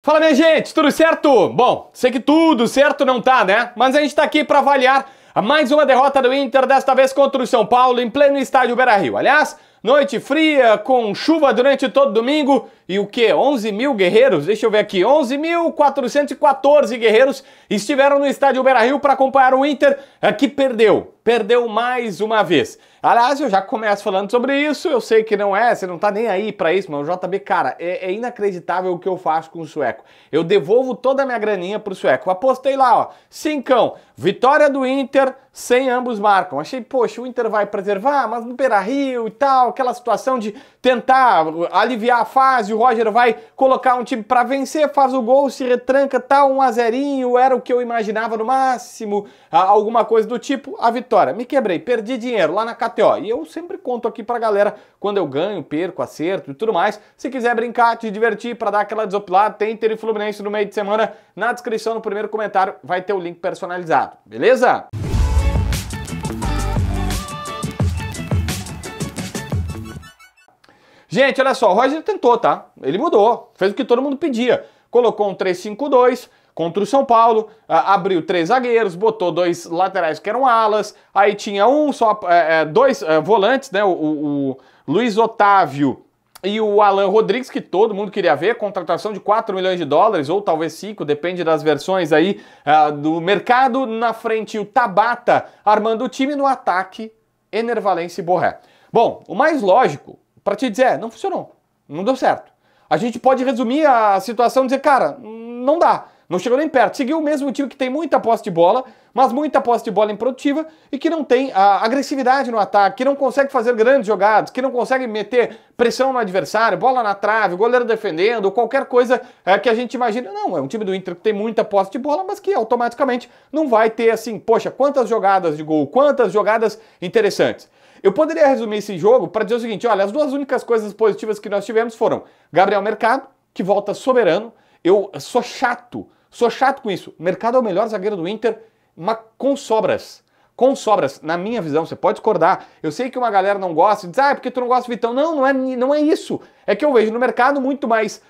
Fala, minha gente, tudo certo? Bom, sei que tudo certo não tá, né? Mas a gente tá aqui pra avaliar mais uma derrota do Inter, desta vez contra o São Paulo, em pleno estádio Beira-Rio. Aliás, noite fria, com chuva durante todo domingo, e o quê? 11 mil guerreiros? Deixa eu ver aqui, 11.414 guerreiros estiveram no estádio Beira-Rio para acompanhar o Inter, que perdeu mais uma vez. Aliás, eu já começo falando sobre isso, eu sei que não é, você não tá nem aí pra isso, mas o JB, cara, é inacreditável o que eu faço com o sueco. Eu devolvo toda a minha graninha pro sueco. Apostei lá, ó, cincão, vitória do Inter, sem ambos marcam. Achei, poxa, o Inter vai preservar, mas no Beira-Rio e tal, aquela situação de tentar aliviar a fase, o Roger vai colocar um time pra vencer, faz o gol, se retranca, tal, 1-0, era o que eu imaginava no máximo, alguma coisa do tipo, a vitória. Me quebrei, perdi dinheiro lá na KTO, e eu sempre conto aqui pra galera quando eu ganho, perco, acerto e tudo mais. Se quiser brincar, te divertir, pra dar aquela desopilada, tem Inter e Fluminense no meio de semana, na descrição, no primeiro comentário, vai ter o link personalizado, beleza? Gente, olha só, o Roger tentou, tá? Ele mudou, fez o que todo mundo pedia. Colocou um 3-5-2 contra o São Paulo, abriu 3 zagueiros, botou 2 laterais que eram alas, aí tinha dois volantes, né? O Luiz Otávio e o Alan Rodrigues, que todo mundo queria ver, contratação de 4 milhões de dólares, ou talvez 5, depende das versões aí do mercado. Na frente, o Tabata armando o time, no ataque, Ener Valencia e Borré. Bom, o mais lógico pra te dizer, não funcionou, não deu certo. A gente pode resumir a situação e dizer, cara, não dá, não chegou nem perto. Seguiu o mesmo time que tem muita posse de bola, mas muita posse de bola improdutiva e que não tem a agressividade no ataque, que não consegue fazer grandes jogadas, que não consegue meter pressão no adversário, bola na trave, goleiro defendendo, qualquer coisa que a gente imagina. Não, é um time do Inter que tem muita posse de bola, mas que automaticamente não vai ter assim, poxa, quantas jogadas de gol, quantas jogadas interessantes. Eu poderia resumir esse jogo para dizer o seguinte, olha, as duas únicas coisas positivas que nós tivemos foram Gabriel Mercado, que volta soberano. Eu sou chato com isso. Mercado é o melhor zagueiro do Inter, mas com sobras. Com sobras, na minha visão, você pode discordar. Eu sei que uma galera não gosta, diz, é porque tu não gosta do Vitão. Não, não é isso. É que eu vejo no mercado muito mais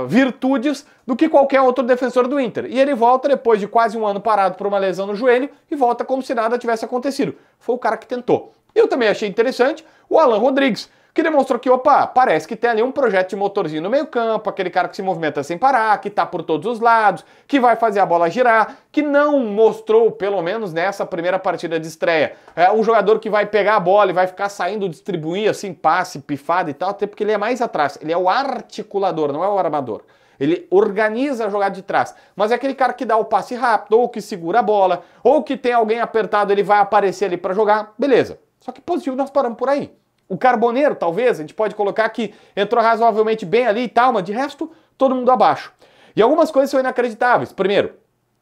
virtudes do que qualquer outro defensor do Inter. E ele volta depois de quase um ano parado por uma lesão no joelho e volta como se nada tivesse acontecido. Foi o cara que tentou. Eu também achei interessante o Alan Rodrigues, que demonstrou que, opa, parece que tem ali um projeto de motorzinho no meio campo, aquele cara que se movimenta sem parar, que tá por todos os lados, que vai fazer a bola girar, que não mostrou, pelo menos nessa primeira partida de estreia, um jogador que vai pegar a bola e vai ficar saindo, distribuir assim, passe, pifada e tal, até porque ele é mais atrás, ele é o articulador, não é o armador. Ele organiza a jogada de trás, mas é aquele cara que dá o passe rápido, ou que segura a bola, ou que tem alguém apertado, ele vai aparecer ali para jogar, beleza. Só que positivo nós paramos por aí. O Carboneiro, talvez, a gente pode colocar que entrou razoavelmente bem ali e tal, mas de resto, todo mundo abaixo. E algumas coisas são inacreditáveis. Primeiro,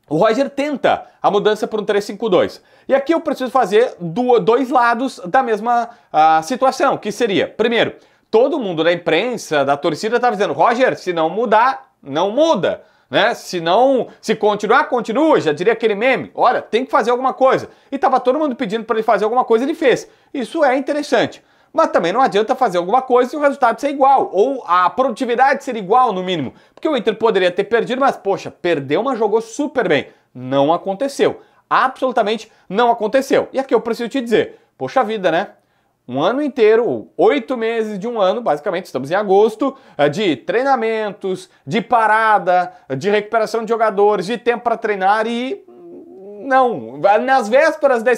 o Roger tenta a mudança para um 3-5-2. E aqui eu preciso fazer dois lados da mesma situação, que seria, primeiro, todo mundo da imprensa, da torcida, estava dizendo, Roger, se não mudar, não muda. Né? Se continuar, continua, já diria aquele meme, olha, tem que fazer alguma coisa. E tava todo mundo pedindo para ele fazer alguma coisa, ele fez. Isso é interessante. Mas também não adianta fazer alguma coisa e o resultado ser igual, ou a produtividade ser igual no mínimo. Porque o Inter poderia ter perdido, mas poxa, perdeu, mas jogou super bem. Não aconteceu. Absolutamente não aconteceu. E aqui eu preciso te dizer, poxa vida, né? Um ano inteiro, 8 meses de um ano, basicamente, estamos em agosto, de treinamentos, de parada, de recuperação de jogadores, de tempo para treinar e não. Nas vésperas da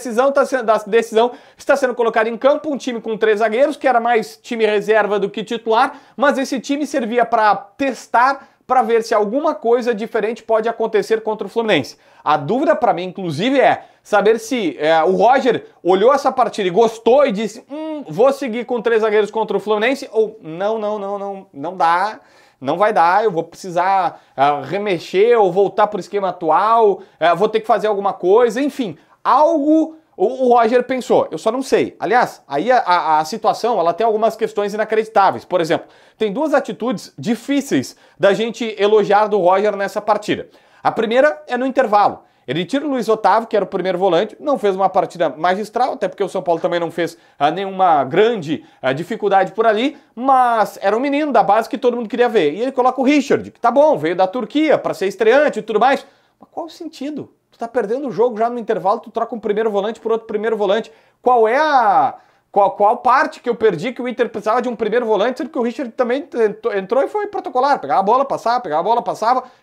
decisão está sendo colocado em campo um time com 3 zagueiros, que era mais time reserva do que titular, mas esse time servia para testar, para ver se alguma coisa diferente pode acontecer contra o Fluminense. A dúvida para mim, inclusive, é saber se o Roger olhou essa partida e gostou e disse, vou seguir com 3 zagueiros contra o Fluminense, ou não dá, não vai dar, eu vou precisar remexer ou voltar para o esquema atual, vou ter que fazer alguma coisa, enfim, algo o Roger pensou, eu só não sei. Aliás, aí a situação, ela tem algumas questões inacreditáveis. Por exemplo, tem 2 atitudes difíceis da gente elogiar do Roger nessa partida. A primeira é no intervalo. Ele tira o Luiz Otávio, que era o primeiro volante, não fez uma partida magistral, até porque o São Paulo também não fez nenhuma grande dificuldade por ali, mas era um menino da base que todo mundo queria ver. E ele coloca o Richard, que tá bom, veio da Turquia para ser estreante e tudo mais. Mas qual o sentido? Tu tá perdendo o jogo já no intervalo, tu troca um primeiro volante por outro primeiro volante. Qual é a... Qual parte que eu perdi que o Inter precisava de um primeiro volante, sendo que o Richard também entrou e foi protocolar, pegava a bola, passava,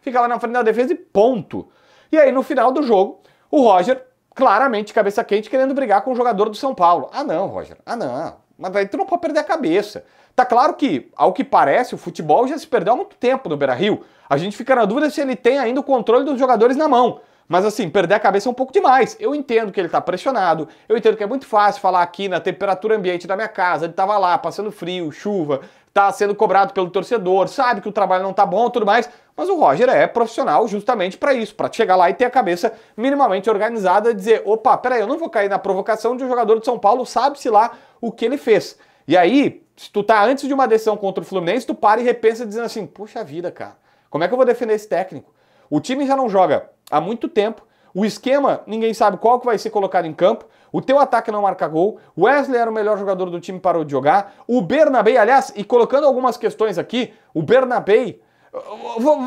ficava na frente da defesa e ponto. E aí no final do jogo, o Roger, claramente cabeça quente, querendo brigar com o jogador do São Paulo. Ah não, Roger, ah não, mas daí tu não pode perder a cabeça. Tá claro que, ao que parece, o futebol já se perdeu há muito tempo no Beira-Rio. A gente fica na dúvida se ele tem ainda o controle dos jogadores na mão. Mas assim, perder a cabeça é um pouco demais. Eu entendo que ele tá pressionado, eu entendo que é muito fácil falar aqui na temperatura ambiente da minha casa, ele tava lá, passando frio, chuva, tá sendo cobrado pelo torcedor, sabe que o trabalho não tá bom e tudo mais, mas o Roger é profissional justamente para isso, para chegar lá e ter a cabeça minimamente organizada e dizer, opa, peraí, eu não vou cair na provocação de um jogador de São Paulo, sabe-se lá o que ele fez. E aí, se tu tá antes de uma decisão contra o Fluminense, tu para e repensa dizendo assim, puxa vida, cara, como é que eu vou defender esse técnico? O time já não joga há muito tempo, o esquema, ninguém sabe qual que vai ser colocado em campo, o teu ataque não marca gol, o Wesley era o melhor jogador do time, parou de jogar, o Bernabei, aliás, e colocando algumas questões aqui, o Bernabei,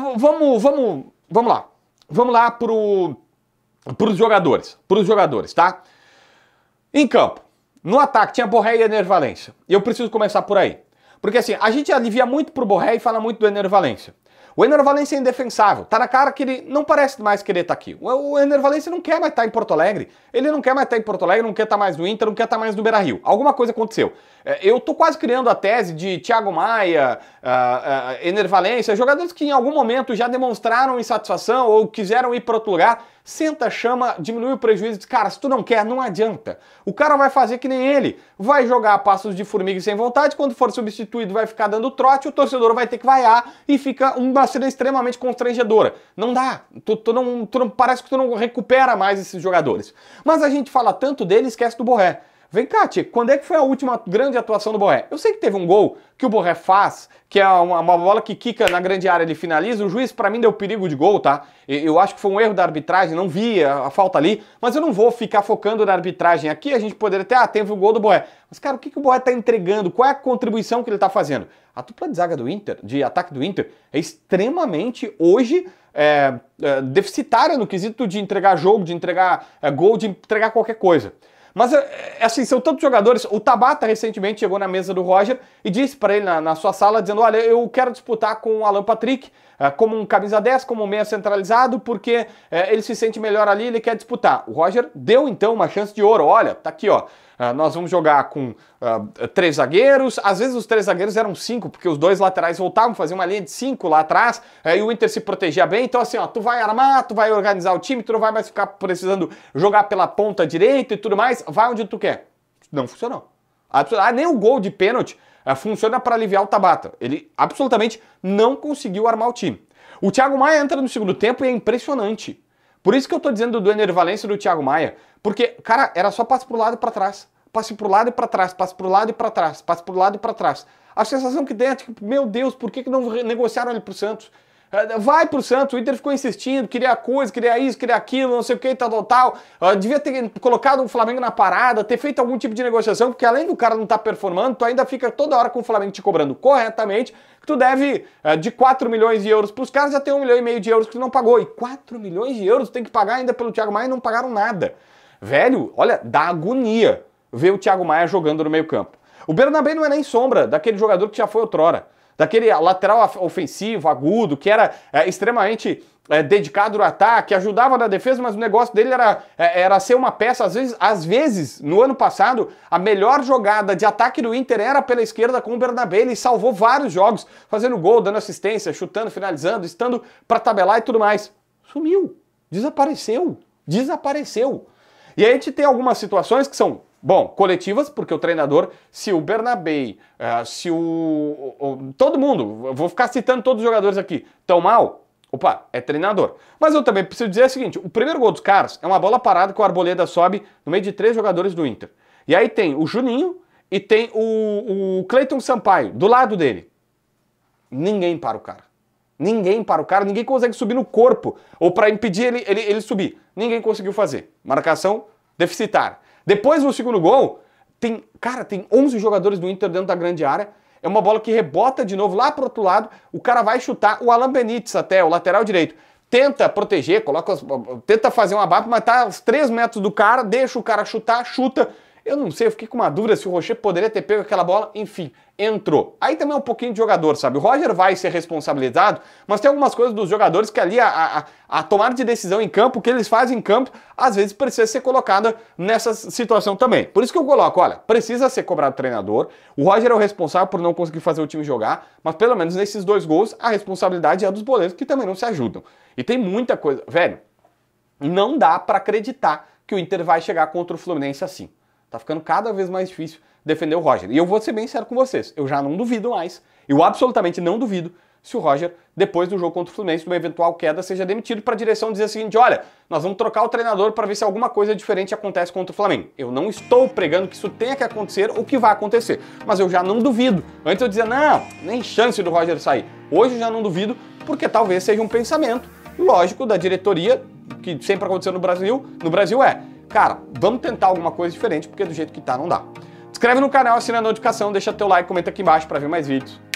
vamos lá pros jogadores, tá? Em campo, no ataque tinha Borré e Ener Valencia, e eu preciso começar por aí, porque assim, a gente alivia muito pro Borré e fala muito do Ener Valencia. O Ener Valencia é indefensável, tá na cara que ele não parece mais querer estar aqui. O Ener Valencia não quer mais estar em Porto Alegre, ele não quer mais estar em Porto Alegre, não quer estar mais no Inter, não quer estar mais no Beira-Rio. Alguma coisa aconteceu. Eu tô quase criando a tese de Thiago Maia, Ener Valencia, jogadores que em algum momento já demonstraram insatisfação ou quiseram ir para outro lugar. Senta, chama, diminui o prejuízo. Diz, cara, se tu não quer, não adianta. O cara vai fazer que nem ele. Vai jogar a passos de formiga e sem vontade. Quando for substituído, vai ficar dando trote. O torcedor vai ter que vaiar e fica uma cena extremamente constrangedora. Não dá. Parece que tu não recupera mais esses jogadores. Mas a gente fala tanto dele e esquece do Borré. Vem cá, Tia, quando é que foi a última grande atuação do Borré? Eu sei que teve um gol que o Borré faz, que é uma bola que quica na grande área, ele finaliza. O juiz, pra mim, deu perigo de gol, tá? Eu acho que foi um erro da arbitragem, não vi a falta ali, mas eu não vou ficar focando na arbitragem aqui. A gente poderia ter, teve o gol do Borré. Mas, cara, o que o Borré tá entregando? Qual é a contribuição que ele tá fazendo? A dupla de zaga do Inter, de ataque do Inter, é extremamente, hoje, deficitária no quesito de entregar jogo, de entregar gol, de entregar qualquer coisa. Mas, assim, são tantos jogadores. O Tabata recentemente chegou na mesa do Roger e disse para ele na sua sala, dizendo, olha, eu quero disputar com o Alan Patrick, como um camisa 10, como um meia centralizado, porque ele se sente melhor ali, ele quer disputar. O Roger deu, então, uma chance de ouro. Olha, tá aqui, ó. Nós vamos jogar com 3 zagueiros, às vezes os 3 zagueiros eram 5, porque os 2 laterais voltavam, faziam uma linha de 5 lá atrás, e o Inter se protegia bem, então assim, ó, tu vai armar, tu vai organizar o time, tu não vai mais ficar precisando jogar pela ponta direita e tudo mais, vai onde tu quer. Não funcionou. Nem o gol de pênalti funciona para aliviar o Tabata. Ele absolutamente não conseguiu armar o time. O Thiago Maia entra no segundo tempo e é impressionante. Por isso que eu tô dizendo do Ener Valencia e do Thiago Maia, porque, cara, era só passe pro lado e pra trás. Passe pro lado e pra trás, passe pro lado e pra trás, passe pro lado e pra trás. A sensação que tem é tipo, meu Deus, por que não negociaram ele pro Santos? Vai pro Santos, o Inter ficou insistindo, queria coisa, queria isso, queria aquilo, não sei o que, tal. Devia ter colocado o Flamengo na parada, ter feito algum tipo de negociação, porque além do cara não estar performando, tu ainda fica toda hora com o Flamengo te cobrando corretamente, que tu deve de 4 milhões de euros pros caras, já tem 1,5 milhão de euros que tu não pagou. E 4 milhões de euros tu tem que pagar ainda pelo Thiago Maia e não pagaram nada. Velho, olha, dá agonia ver o Thiago Maia jogando no meio campo. O Bernabé não é nem sombra daquele jogador que já foi outrora. Daquele lateral ofensivo, agudo, que era extremamente dedicado no ataque, ajudava na defesa, mas o negócio dele era ser uma peça. Às vezes, no ano passado, a melhor jogada de ataque do Inter era pela esquerda com o Bernabé. Ele salvou vários jogos, fazendo gol, dando assistência, chutando, finalizando, estando para tabelar e tudo mais. Sumiu, desapareceu. E aí a gente tem algumas situações que são, bom, coletivas, porque o treinador, se o Bernabé, todo mundo, eu vou ficar citando todos os jogadores aqui, tão mal, opa, é treinador. Mas eu também preciso dizer o seguinte, o primeiro gol dos caras é uma bola parada que o Arboleda sobe no meio de 3 jogadores do Inter. E aí tem o Juninho e tem o Cleiton Sampaio do lado dele. Ninguém para o cara. Ninguém para o cara, ninguém consegue subir no corpo, ou para impedir ele subir. Ninguém conseguiu fazer. Marcação deficitária. Depois no segundo gol, tem 11 jogadores do Inter dentro da grande área, é uma bola que rebota de novo lá pro outro lado, o cara vai chutar, o Alan Benítez até, o lateral direito, tenta proteger, tenta fazer um abate, mas tá aos 3 metros do cara, deixa o cara chutar, chuta. Eu não sei, eu fiquei com uma dúvida se o Rocher poderia ter pego aquela bola, enfim, entrou. Aí também é um pouquinho de jogador, sabe? O Roger vai ser responsabilizado, mas tem algumas coisas dos jogadores que ali a tomada de decisão em campo, o que eles fazem em campo, às vezes precisa ser colocada nessa situação também. Por isso que eu coloco, olha, precisa ser cobrado o treinador, o Roger é o responsável por não conseguir fazer o time jogar, mas pelo menos nesses 2 gols a responsabilidade é dos goleiros que também não se ajudam. E tem muita coisa, velho, não dá pra acreditar que o Inter vai chegar contra o Fluminense assim. Tá ficando cada vez mais difícil defender o Roger. E eu vou ser bem sério com vocês, eu já não duvido mais, eu absolutamente não duvido se o Roger, depois do jogo contra o Fluminense, de uma eventual queda, seja demitido para a direção dizer o seguinte, olha, nós vamos trocar o treinador para ver se alguma coisa diferente acontece contra o Flamengo. Eu não estou pregando que isso tenha que acontecer ou que vai acontecer, mas eu já não duvido. Antes eu dizia, não, nem chance do Roger sair. Hoje eu já não duvido, porque talvez seja um pensamento lógico da diretoria, que sempre aconteceu no Brasil é, cara, vamos tentar alguma coisa diferente, porque do jeito que tá não dá. Se inscreve no canal, assina a notificação, deixa teu like, comenta aqui embaixo para ver mais vídeos.